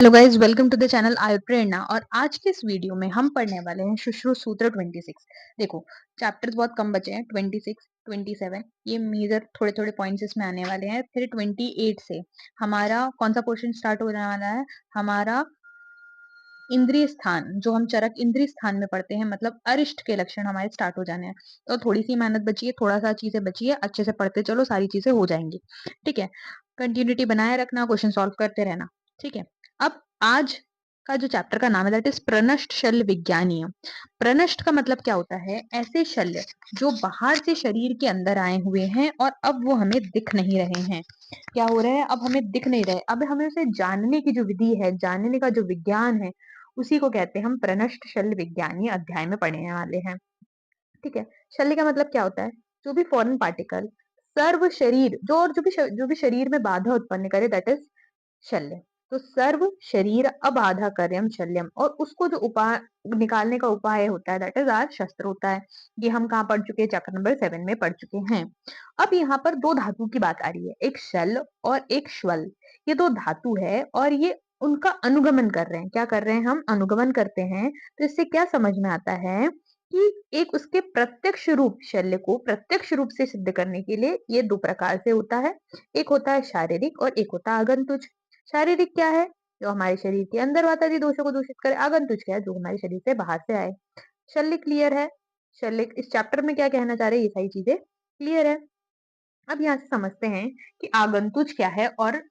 Hello guys, welcome to the channel Ayu Prerna. और आज के इस वीडियो में हम पढ़ने वाले हैं सुश्रुत सूत्र 26। देखो, चैप्टर्स बहुत कम बचे हैं। 26, 27 ये मेजर थोड़े थोड़े पॉइंट्स इसमें आने वाले हैं। फिर 28 से हमारा कौन सा पोर्शन स्टार्ट होने वाला है? हमारा इंद्रिय स्थान, जो हम चरक इंद्रिय स्थान में पढ़ते हैं, मतलब अरिष्ट के लक्षण हमारे स्टार्ट हो जाने हैं। तो थोड़ी सी मेहनत बची है, थोड़ा सा चीजें बची है, अच्छे से पढ़ते चलो, सारी चीजें हो जाएंगी। ठीक है, कंटिन्यूटी बनाए रखना, क्वेश्चन सॉल्व करते रहना। ठीक है, अब आज का जो चैप्टर का नाम है दैट इज प्रनष्ट शल्य विज्ञानीय। प्रनष्ट का मतलब क्या होता है? ऐसे शल्य जो बाहर से शरीर के अंदर आए हुए हैं और अब वो हमें दिख नहीं रहे हैं। क्या हो रहा है? अब हमें दिख नहीं रहे, अब हमें उसे जानने की जो विधि है, जानने का जो विज्ञान है, उसी को कहते हैं हम प्रनष्ट शल्य विज्ञानीय अध्याय में पढ़ने वाले हैं। ठीक है, शल्य का मतलब क्या होता है? जो भी फॉरेन पार्टिकल सर्व शरीर जो और जो भी शरीर में बाधा उत्पन्न करे दैट इज शल्य। तो सर्व शरीर अबाधा कार्यम शल्यम, और उसको जो उपाय निकालने का उपाय होता है दैट इज आर शस्त्र होता है। ये हम कहाँ पढ़ चुके हैं? चैप्टर नंबर 7 में पढ़ चुके हैं। अब यहाँ पर दो धातु की बात आ रही है, एक शल और एक श्वल। ये दो धातु है और ये उनका अनुगमन कर रहे हैं। क्या कर रहे हैं? हम अनुगमन करते हैं। तो इससे क्या समझ में आता है कि एक उसके प्रत्यक्ष रूप, शल्य को प्रत्यक्ष रूप से सिद्ध करने के लिए ये दो प्रकार से होता है। एक होता है शारीरिक और एक होता है आगंतुज। शारीरिक क्या है? जो हमारे शरीर के अंदर वातादि दोषों को दूषित करे। आगंतुज क्या है? जो हमारे शरीर से बाहर से आए। शल्य क्लियर है? शल्य इस चैप्टर में क्या कहना चाह रहे हैं, ये सारी चीजें क्लियर है। अब यहाँ से समझते हैं कि आगंतुज क्या है और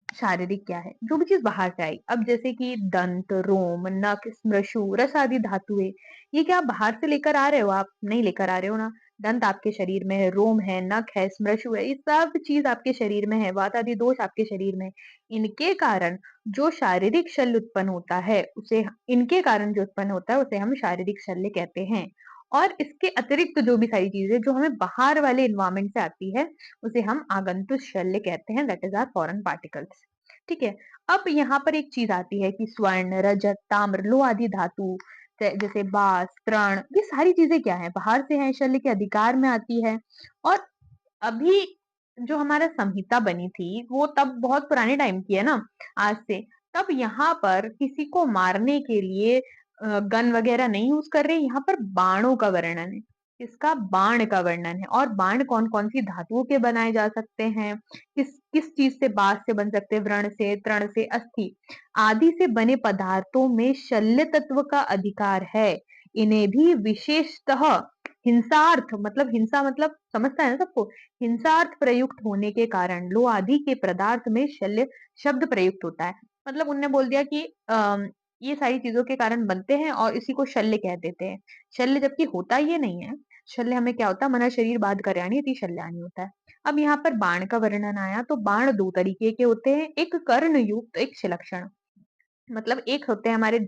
शारीरिक क्या है। जो भी चीज बाहर से आई, अब जैसे कि दंत, रोम, नख, स्मृशु, रस आदि धातुएं, ये क्या आप बाहर से लेकर आ रहे हो? आप नहीं लेकर आ रहे हो ना। दंत आपके शरीर में है, रोम है, नख है, स्मृशु है, ये सब चीज आपके शरीर में है, वात आदि दोष आपके शरीर में। इनके कारण जो शारीरिक शल्य उत्पन्न होता है उसे, इनके कारण जो उत्पन्न होता है उसे हम शारीरिक शल्य कहते हैं। और इसके अतिरिक्त जो भी सारी चीजें जो हमें बाहर वाले इन्वायरमेंट से आती है उसे हम आगंतुक शल्य कहते हैं, that is are foreign particles. ठीक है, अब यहाँ पर एक चीज आती है कि स्वर्ण, रजत, ताम्र, लोह आदि धातु जैसे बास, तृण, ये सारी चीजें क्या है? बाहर से हैं, शल्य के अधिकार में आती है। और अभी जो हमारा संहिता बनी थी वो तब बहुत पुराने टाइम की है ना, आज से। तब यहाँ पर किसी को मारने के लिए गन वगैरह नहीं यूज कर रहे, यहाँ पर बाणों का वर्णन है। इसका बाण का वर्णन है। और बाण कौन कौन सी धातुओं के बनाए जा सकते हैं? किस किस चीज से? बास से बन सकते हैं, व्रण से, तृण से, अस्थि आदि से बने पदार्थों में शल्य तत्व का अधिकार है। इन्हें भी विशेषतः हिंसार्थ, मतलब हिंसा मतलब समझता है ना सबको, हिंसार्थ प्रयुक्त होने के कारण लो आदि के पदार्थ में शल्य शब्द प्रयुक्त होता है। मतलब उनने बोल दिया कि ये सारी चीजों के कारण बनते हैं और इसी को शल्य कह देते हैं। शल्य जबकि होता ये नहीं है। शल्य हमें क्या होता है? मना शरीर बाध कर्याणि इति शल्यानि होता है। अब यहाँ पर बाण का वर्णन आया, तो बाण दो तरीके के होते हैं, एक कर्ण युक्त, एक शिलक्षण। मतलब एक होते हैं हमारे,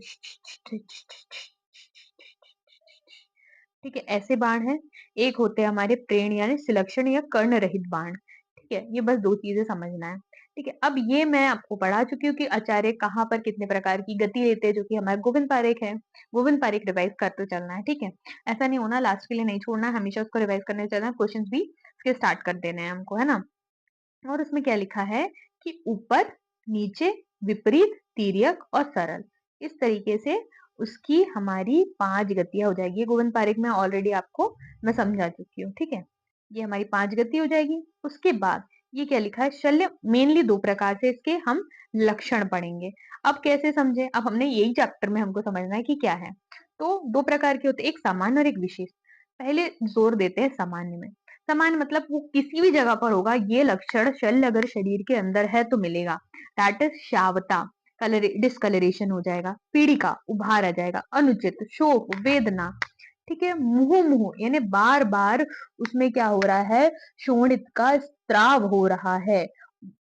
ठीक है, ऐसे बाण हैं। एक होते हैं हमारे प्रेण यानी सिलक्षण या कर्ण रहित बाण। ठीक है, ये बस दो चीजें समझना है। ठीक है, अब ये मैं आपको पढ़ा चुकी हूँ कि आचार्य कहाँ पर कितने प्रकार की गति लेते हैं, जो कि हमारे गोविंद पारेख है। गोविंद पारेख रिवाइज करते चलना है। ठीक है, ऐसा नहीं होना लास्ट के लिए नहीं छोड़ना है, हमेशा उसको रिवाइज करने चलना है। क्वेश्चन भी उसके स्टार्ट कर देने हैं हमको, है ना। और उसमें क्या लिखा है कि ऊपर, नीचे, विपरीत, तिर्यक और सरल, इस तरीके से उसकी हमारी 5 गतियां हो जाएगी। गोविंद पारेख में ऑलरेडी आपको मैं समझा चुकी हूँ। ठीक है, ये हमारी 5 गति हो जाएगी। उसके बाद ये क्या लिखा है? शल्य मेनली दो प्रकार से इसके हम लक्षण पढ़ेंगे। अब कैसे समझे? अब हमने यही चैप्टर में हमको समझना है कि क्या है। तो दो प्रकार के होते हैं, एक सामान्य और एक विशेष। पहले जोर देते हैं सामान्य में। सामान्य मतलब वो किसी भी जगह पर होगा, ये लक्षण शल्य अगर शरीर के अंदर है तो मिलेगा। दैट इज श्यावता, कलर डिस्कलरेशन हो जाएगा, पीड़िका उभार आ जाएगा, अनुचित, शोक, वेदना। ठीक है, मुंह मुंह यानी बार बार उसमें क्या हो रहा है? शोणित का स्त्राव हो रहा है।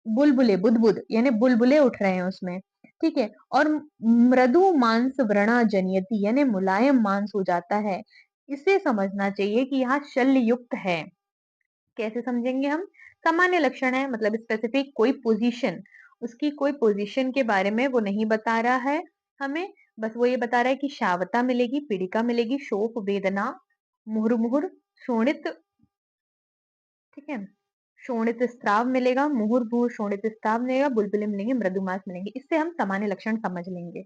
बुलबुले, बुदबुद यानी बुलबुले उठ रहे हैं उसमें। ठीक है, और मृदु मांस व्रणा जनियति यानी मुलायम मांस हो जाता है। इसे समझना चाहिए कि यहाँ शल्य युक्त है। कैसे समझेंगे हम? सामान्य लक्षण है मतलब स्पेसिफिक कोई पोजीशन, उसकी कोई पोजीशन के बारे में वो नहीं बता रहा है हमें। बस वो ये बता रहा है कि शावता मिलेगी, पीड़िका मिलेगी, शोक, वेदना, मुहुर्मुहुर, शोणित, ठीक है, शोणित स्राव मिलेगा, मुहुर्मुहु शोणित स्राव मिलेगा, बुलबुले मिलेंगे, मृदुमास मिलेंगे। इससे हम सामान्य लक्षण समझ लेंगे।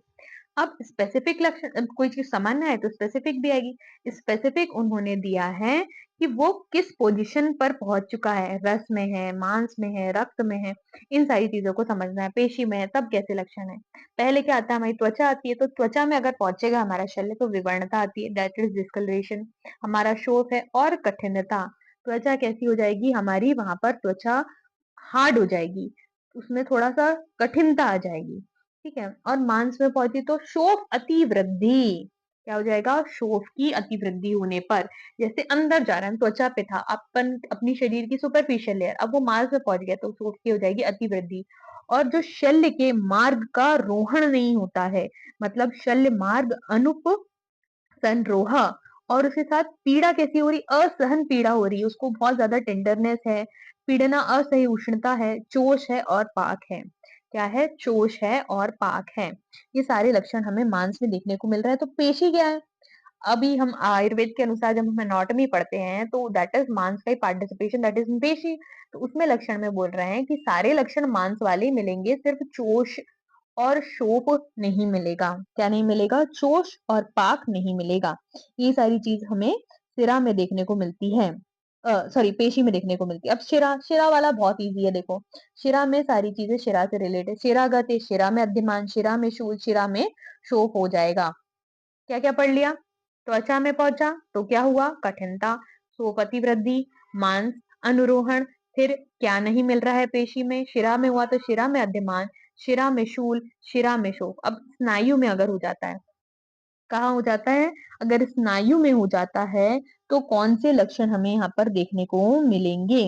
अब स्पेसिफिक लक्षण, कोई चीज सामान्य है तो स्पेसिफिक भी आएगी। स्पेसिफिक उन्होंने दिया है कि वो किस पोजीशन पर पहुंच चुका है, रस में है, मांस में है, रक्त में है, इन सारी चीजों को समझना है। पेशी में है तब कैसे लक्षण है। पहले क्या आता है, हमारी त्वचा आती है, तो त्वचा में अगर पहुंचेगा हमारा शल्य तो विवर्णता आती है, दैट इज डिस्कलरेशन। हमारा शोफ है, और कठिनता, त्वचा कैसी हो जाएगी हमारी, वहां पर त्वचा हार्ड हो जाएगी, उसमें थोड़ा सा कठिनता आ जाएगी। ठीक है, और मांस में पहुंची तो शोफ अतिवृद्धि, क्या हो जाएगा, शोफ की अतिवृद्धि होने पर, जैसे अंदर जा रहा है, त्वचा पे था अपन, अपनी शरीर की सुपरफिशियल लेयर, अब वो मांस में पहुंच गया तो शोफ की हो जाएगी अतिवृद्धि। और जो शल्य के मार्ग का रोहण नहीं होता है, मतलब शल्य मार्ग अनुप संरोह, और उसके साथ पीड़ा कैसी हो रही, असहन पीड़ा हो रही है, उसको बहुत ज्यादा टेंडरनेस है, पीड़ना, असह्य उष्णता है, चोष है और पाक है। क्या है, चोष है और पाक है। ये सारे लक्षण हमें मांस में देखने को मिल रहा है। तो पेशी क्या है, अभी हम आयुर्वेद के अनुसार जब हम एनाटॉमी पढ़ते हैं तो दैट इज मांस का पार्टिसिपेशन, दैट इज पेशी। तो उसमें लक्षण में बोल रहे हैं कि सारे लक्षण मांस वाले ही मिलेंगे, सिर्फ चोष और शोप नहीं मिलेगा। क्या नहीं मिलेगा, चोष और पाक नहीं मिलेगा। ये सारी चीज हमें शिरा में देखने को मिलती है, सॉरी पेशी में देखने को मिलती है। अब शिरा, शिरा वाला बहुत इजी है, देखो शिरा में सारी चीजें शिरा से रिलेटेड, शिरागत है, शिरा में अद्यमान, शिरा में शूल, शिरा में शोप हो जाएगा। क्या क्या पढ़ लिया, त्वचा में पहुंचा तो क्या हुआ, कठिनता, सोपति वृद्धि, मांस अनुरोहण, फिर क्या नहीं मिल रहा है पेशी में, शिरा में हुआ तो शिरा में अद्यमान, शिरा में शूल, शिरा में शोफ। अब स्नायु में अगर हो जाता है, कहाँ हो जाता है, अगर स्नायु में हो जाता है तो कौन से लक्षण हमें यहाँ पर देखने को मिलेंगे।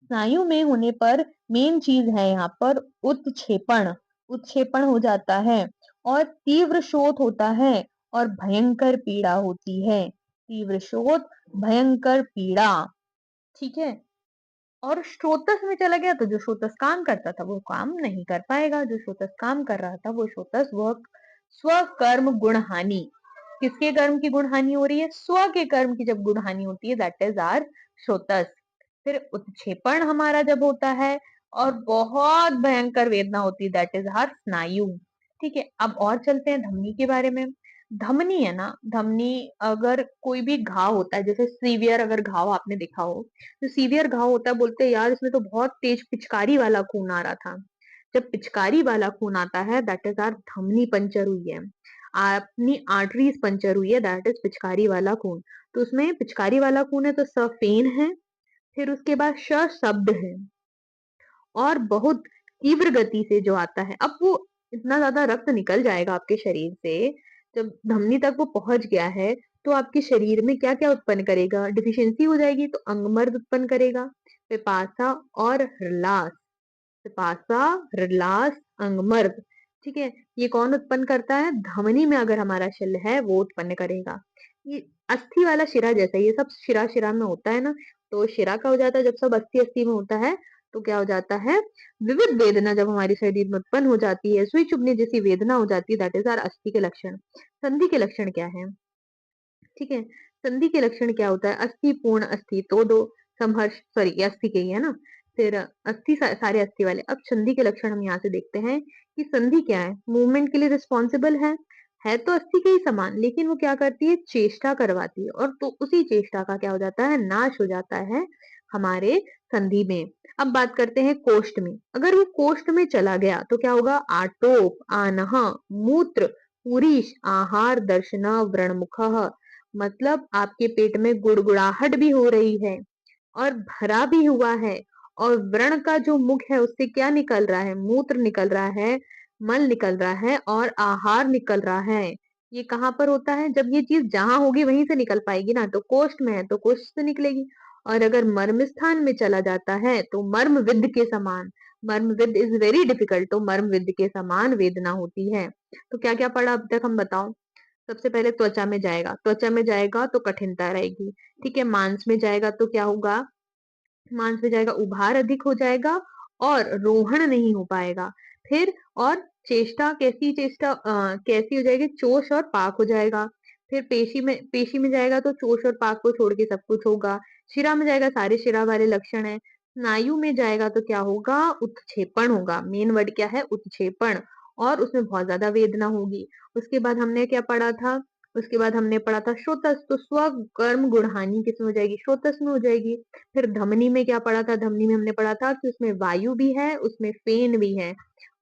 स्नायु में होने पर मेन चीज है यहाँ पर उत्क्षेपण, उत्क्षेपण हो जाता है, और तीव्र शोथ होता है, और भयंकर पीड़ा होती है, तीव्र शोथ, भयंकर पीड़ा। ठीक है, और स्रोतस में चला गया तो जो स्रोतस काम करता था वो काम नहीं कर पाएगा, जो स्रोतस काम कर रहा था वो स्रोतस, वह स्वकर्म गुण हानि, किसके कर्म की गुण हानि हो रही है, स्व के कर्म की जब गुण हानि होती है दैट इज आर स्रोतस। फिर उत्क्षेपण हमारा जब होता है और बहुत भयंकर वेदना होती है दैट इज आर स्नायु। ठीक है, अब और चलते हैं धमनी के बारे में। धमनी है ना, धमनी, अगर कोई भी घाव होता है, जैसे सीवियर अगर घाव आपने देखा हो, तो सीवियर घाव होता है, बोलते हैं यार इसमें तो बहुत तेज पिचकारी वाला खून आ रहा था। जब पिचकारी वाला खून आता है दैट इज आर धमनी पंचर हुई है, अपनी आर्टरीज पंचर हुई है, दैट इज पिचकारी वाला खून। तो उसमें पिचकारी वाला खून है तो सफेन है, फिर उसके बाद श शब्द है, और बहुत तीव्र गति से जो आता है। अब वो इतना ज्यादा रक्त निकल जाएगा आपके शरीर से, जब धमनी तक वो पहुंच गया है तो आपके शरीर में क्या क्या उत्पन्न करेगा, डिफिशियंसी हो जाएगी तो अंगमर्द उत्पन्न करेगा, पिपासा और हृलास, पिपासा, हृलास, अंगमर्द। ठीक है, ये कौन उत्पन्न करता है, धमनी में अगर हमारा शल्य है वो उत्पन्न करेगा। ये अस्थि वाला शिरा जैसा, ये सब शिरा शिरा में होता है ना, तो शिरा का हो जाता है जब सब अस्थि अस्थि में होता है, तो क्या हो जाता है, विविध वेदना जब हमारे शरीर में उत्पन्न हो जाती है, सुई चुभने जैसी वेदना हो जाती है, दैट इज आर अस्थि के लक्षण। संधि के लक्षण क्या है, ठीक है, संधि के लक्षण क्या होता है, अस्थि पूर्ण अस्थि तो दो, समहर्ष, सॉरी ये अस्थि के ही है ना, फिर अस्थि सारे अस्थि वाले। अब संधि के लक्षण हम यहाँ से देखते हैं कि संधि क्या है, मूवमेंट के लिए रिस्पॉन्सिबल है तो अस्थि के ही समान, लेकिन वो क्या करती है, चेष्टा करवाती है, और तो उसी चेष्टा का क्या हो जाता है, नाश हो जाता है हमारे संधि में। अब बात करते हैं कोष्ठ में, अगर वो कोष्ठ में चला गया तो क्या होगा, आटोप, आनह, मूत्र, पुरीश, आहार दर्शन, व्रणमुख, मतलब आपके पेट में गुड़गुड़ाहट भी हो रही है और भरा भी हुआ है, और व्रण का जो मुख है उससे क्या निकल रहा है, मूत्र निकल रहा है, मल निकल रहा है और आहार निकल रहा है। ये कहाँ पर होता है, जब ये चीज जहां होगी वहीं से निकल पाएगी ना, तो कोष्ठ में है तो कोष्ठ से निकलेगी। और अगर मर्म स्थान में चला जाता है तो मर्म विद्ध के समान, मर्म विद्ध इज वेरी डिफिकल्ट, तो मर्म विद्ध के समान वेदना होती है। तो क्या क्या पढ़ा अब तक हम बताओ। सबसे पहले त्वचा में जाएगा, त्वचा में जाएगा तो कठिनता रहेगी। ठीक है, मांस में जाएगा तो क्या होगा, मांस में जाएगा उभार अधिक हो जाएगा और रोहण नहीं हो पाएगा। फिर और चेष्टा, कैसी चेष्टा, कैसी हो जाएगी, चोष और पाक हो जाएगा। फिर पेशी में जाएगा तो चोष और पाक को छोड़ के सब कुछ होगा। शिरा में जाएगा, सारे शिरा वाले लक्षण है, स्नायु में जाएगा तो क्या होगा? उत्क्षेपण होगा। मेन वर्ड क्या है? उत्क्षेपण। और उसमें बहुत ज्यादा वेदना होगी। उसके बाद हमने क्या पढ़ा था? उसके बाद हमने पढ़ा था श्रोतस, तो स्वकर्म गुणहानि किसमें हो जाएगी? श्रोतस में हो जाएगी। फिर धमनी में क्या पढ़ा था? धमनी में हमने पढ़ा था कि उसमें वायु भी है, उसमें फेन भी है।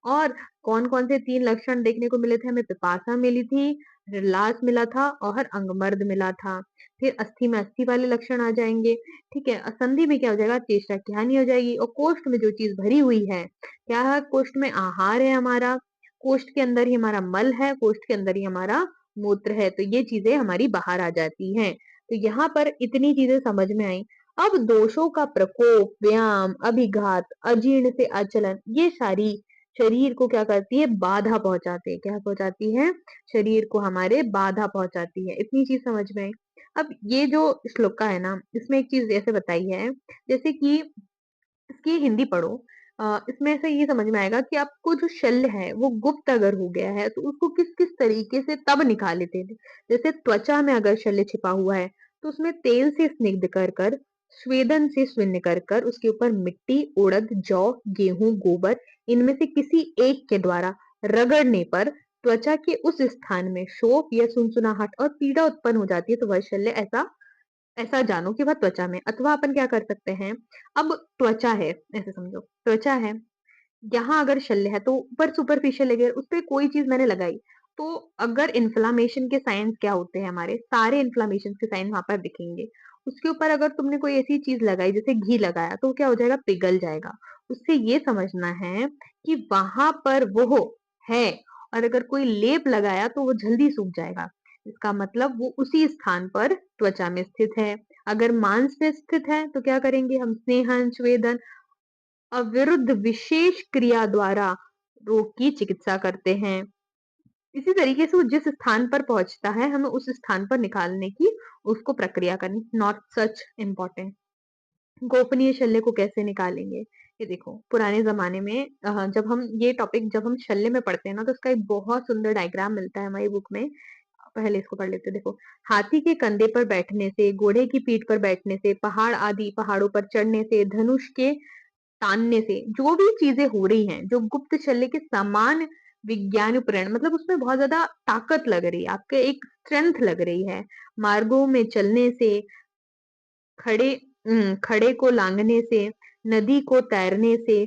और कौन कौन से 3 लक्षण देखने को मिले थे? हमें पिपासा मिली थी, हृदलास मिला था और अंगमर्द मिला था। फिर अस्थि में अस्थि वाले लक्षण आ जाएंगे। ठीक है। संधि में क्या हो जाएगा? चेष्टा की हानि हो जाएगी। और कोष्ठ में जो चीज भरी हुई है, क्या है? कोष्ठ में आहार है हमारा, कोष्ठ के अंदर ही हमारा मल है, कोष्ठ के अंदर ही हमारा मूत्र है, तो ये चीजें हमारी बाहर आ जाती हैं। तो यहाँ पर इतनी चीजें समझ में आई। अब दोषों का प्रकोप, व्यायाम, अभिघात, अजीर्ण से अचलन, ये सारी शरीर को क्या करती है? बाधा पहुंचाते हैं। क्या पहुंचाती है? शरीर को हमारे बाधा पहुंचाती है। इतनी चीज समझ में आई। अब ये जो श्लोका है ना, इसमें एक चीज ऐसे बताई है, जैसे कि इसकी हिंदी पढ़ो। इसमें से ये समझ में आएगा कि आपको जो शल्य है वो गुप्त अगर हो गया है तो उसको किस किस तरीके से तब निकाले थे। जैसे त्वचा में अगर शल्य छिपा हुआ है तो उसमें तेल से स्निग्ध कर कर, स्वेदन से शून्य कर कर, उसके ऊपर मिट्टी, उड़द, जौ, गेहूं, गोबर, इनमें से किसी एक के द्वारा रगड़ने पर त्वचा के उस स्थान में शोफ या सुनसुनाहट और पीड़ा उत्पन्न हो जाती है, तो वह शल्य ऐसा ऐसा जानो कि वह त्वचा में। अथवा अपन क्या कर सकते हैं? अब त्वचा है, ऐसे समझो त्वचा है, यहाँ अगर शल्य है तो ऊपर सुपरफिशियल लेयर उस पर कोई चीज मैंने लगाई, तो अगर इन्फ्लामेशन के साइंस क्या होते हैं? हमारे सारे इन्फ्लामेशन के साइन वहां पर दिखेंगे। उसके ऊपर अगर तुमने कोई ऐसी चीज लगाई, जैसे घी लगाया, तो क्या हो जाएगा? पिघल जाएगा। उससे ये समझना है कि वहां पर वो है। और अगर कोई लेप लगाया तो वो जल्दी सूख जाएगा। इसका मतलब वो उसी स्थान पर त्वचा में स्थित है। अगर मांस में स्थित है तो क्या करेंगे हम? स्नेहन, स्वेदन, अविरुद्ध विशेष क्रिया द्वारा रोग की चिकित्सा करते हैं। इसी तरीके से वो जिस स्थान पर पहुंचता है, हमें उस स्थान पर निकालने की उसको प्रक्रिया करनी। Not such important. गोपनीय शल्य को कैसे निकालेंगे? ये देखो, पुराने जमाने में जब हम ये टॉपिक जब हम शल्य में पढ़ते हैं ना, तो उसका एक बहुत सुंदर डायग्राम मिलता है हमारी बुक में। पहले इसको पढ़ लेते हैं। देखो, हाथी के कंधे पर बैठने से, घोड़े की पीठ पर बैठने से, पहाड़ आदि पहाड़ों पर चढ़ने से, धनुष के तानने से, जो भी चीजें हो रही हैं, जो गुप्त शल्य के समान विज्ञान प्रण, मतलब उसमें बहुत ज्यादा ताकत लग रही है, आपके एक स्ट्रेंथ लग रही है। मार्गों में चलने से, खड़े को लांघने से, नदी को तैरने से,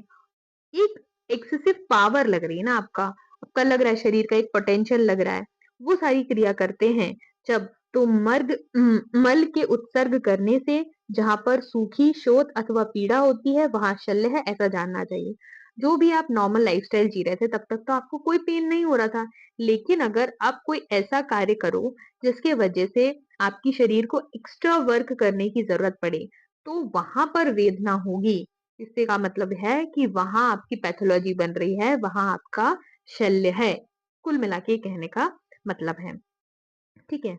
एक एक्सेसिव पावर लग रही है ना आपका। आपका लग रहा है शरीर का एक पोटेंशियल लग रहा है। वो सारी क्रिया करते हैं जब, तो मल के उत्सर्ग करने से, जहां पर सूखी, शोथ अथवा पीड़ा होती है वहां शल्य है, ऐसा जानना चाहिए। जो भी आप नॉर्मल लाइफस्टाइल जी रहे थे तब तक तो आपको कोई पेन नहीं हो रहा था। लेकिन अगर आप कोई ऐसा कार्य करो जिसके वजह से आपकी शरीर को एक्स्ट्रा वर्क करने की जरूरत पड़े, तो वहां पर वेदना होगी। इससे का मतलब है कि वहां आपकी पैथोलॉजी बन रही है, वहां आपका शल्य है। कुल मिला के कहने का मतलब है। ठीक है।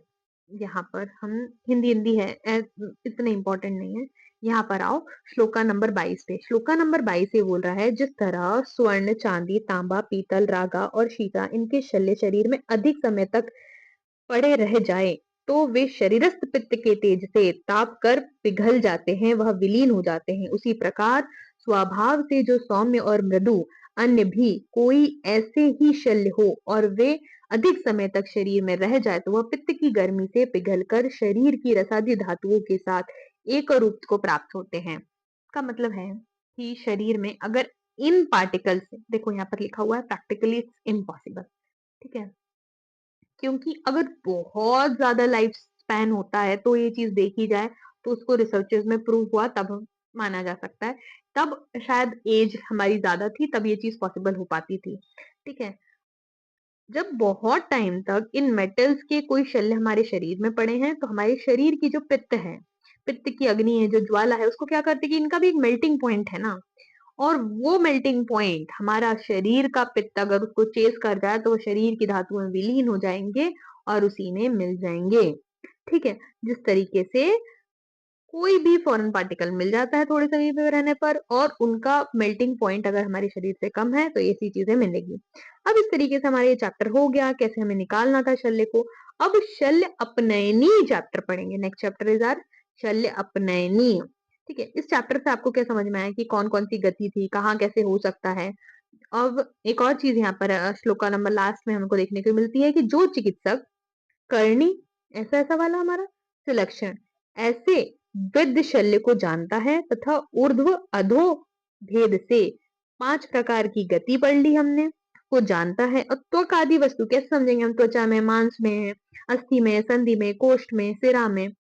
यहाँ पर हम हिंदी हिंदी है, इतने इंपॉर्टेंट नहीं है। यहाँ पर आओ, श्लोका नंबर 22 पे। श्लोका नंबर 22 ये बोल रहा है, जिस तरह स्वर्ण, चांदी, तांबा, पीतल, रागा और शीशा, इनके शल्य शरीर में अधिक समय तक पड़े रह जाए तो वे शरीरस्थ पित्त के तेज से ताप कर पिघल जाते हैं, वह विलीन हो जाते हैं। उसी प्रकार स्वभाव से जो सौम्य और मृदु अन्य भी कोई ऐसे ही शल्य हो और वे अधिक समय तक शरीर में रह जाए, तो वह पित्त की गर्मी से पिघलकर शरीर की रसादी धातुओं के साथ एक रूप को प्राप्त होते हैं। इसका मतलब है कि शरीर में अगर इन पार्टिकल्स, देखो यहाँ पर लिखा हुआ है प्रैक्टिकली इट्स इम्पॉसिबल। ठीक है। क्योंकि अगर बहुत ज्यादा लाइफ स्पैन होता है तो ये चीज देखी जाए, तो उसको रिसर्चेस में प्रूव हुआ, तब माना जा सकता है। तब शायद एज हमारी ज्यादा थी, तब ये चीज पॉसिबल हो पाती थी। ठीक है। जब बहुत टाइम तक इन मेटल्स के कोई शल्य हमारे शरीर में पड़े हैं, तो हमारे शरीर की जो पित्त है, पित्त की अग्नि है, जो ज्वाला है, उसको क्या करते हैं कि इनका भी एक मेल्टिंग पॉइंट है ना। और वो मेल्टिंग पॉइंट हमारा शरीर का पित्त अगर उसको चेस कर जाए तो वो शरीर की धातुओं में विलीन हो जाएंगे और उसी में मिल जाएंगे। ठीक है। जिस तरीके से कोई भी फॉरेन पार्टिकल मिल जाता है थोड़े समय पे रहने पर, और उनका मेल्टिंग पॉइंट अगर हमारे शरीर से कम है तो ऐसी चीजें मिलेगी। अब इस तरीके से हमारा ये चैप्टर हो गया, कैसे हमें निकालना था शल्य को। अब शल्य अपनयनी चैप्टर पढ़ेंगे। नेक्स्ट चैप्टर इज आर शल्य अपनयनी। ठीक है? इस चैप्टर से आपको क्या समझ में आया कि कौन-कौन सी गति थी, कहाँ कैसे हो सकता है? अब एक और चीज़ यहाँ पर श्लोका नंबर लास्ट में हमको देखने को मिलती है कि जो चिकित्सक करनी ऐसा-ऐसा वाला हमारा सुलक्षण ऐसे विद्य शल्य को जानता है तथा ऊर्ध्व अधो भेद से 5 प्रकार की गति पढ़ ली हमने, को जानता है और त्वक आदि वस्तु कैसे समझेंगे हम? त्वचा में, मांस में, अस्थि में, संधि में, कोष्ठ में, सिरा में,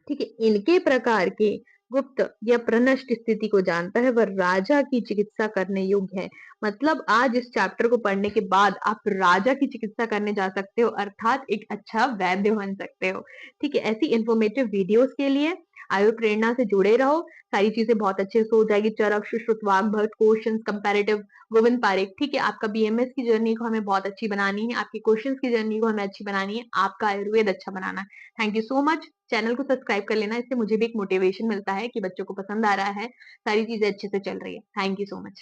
ठीक है? इनके प्रकार के गुप्त या प्रनष्ट स्थिति को जानता है, वह राजा की चिकित्सा करने योग्य है। मतलब आज इस चैप्टर को पढ़ने के बाद आप राजा की चिकित्सा करने जा सकते हो, अर्थात एक अच्छा वैद्य बन सकते हो। ठीक है? ऐसी इन्फॉर्मेटिव वीडियोस के लिए आयु प्रेरणा से जुड़े रहो। सारी चीजें बहुत अच्छे से हो जाएगी। चरक, सुश्रुत, वाग्भट, क्वेश्चंस, कंपैरेटिव, गोविंद पारेख। ठीक है? आपका बीएमएस की जर्नी को हमें बहुत अच्छी बनानी है, आपकी क्वेश्चंस की जर्नी को हमें अच्छी बनानी है, आपका आयुर्वेद अच्छा बनाना है। Thank you so much. Channel को सब्सक्राइब कर लेना, इससे मुझे भी एक मोटिवेशन मिलता है कि बच्चों को पसंद आ रहा है, सारी चीजें अच्छे से चल रही है। Thank you so much.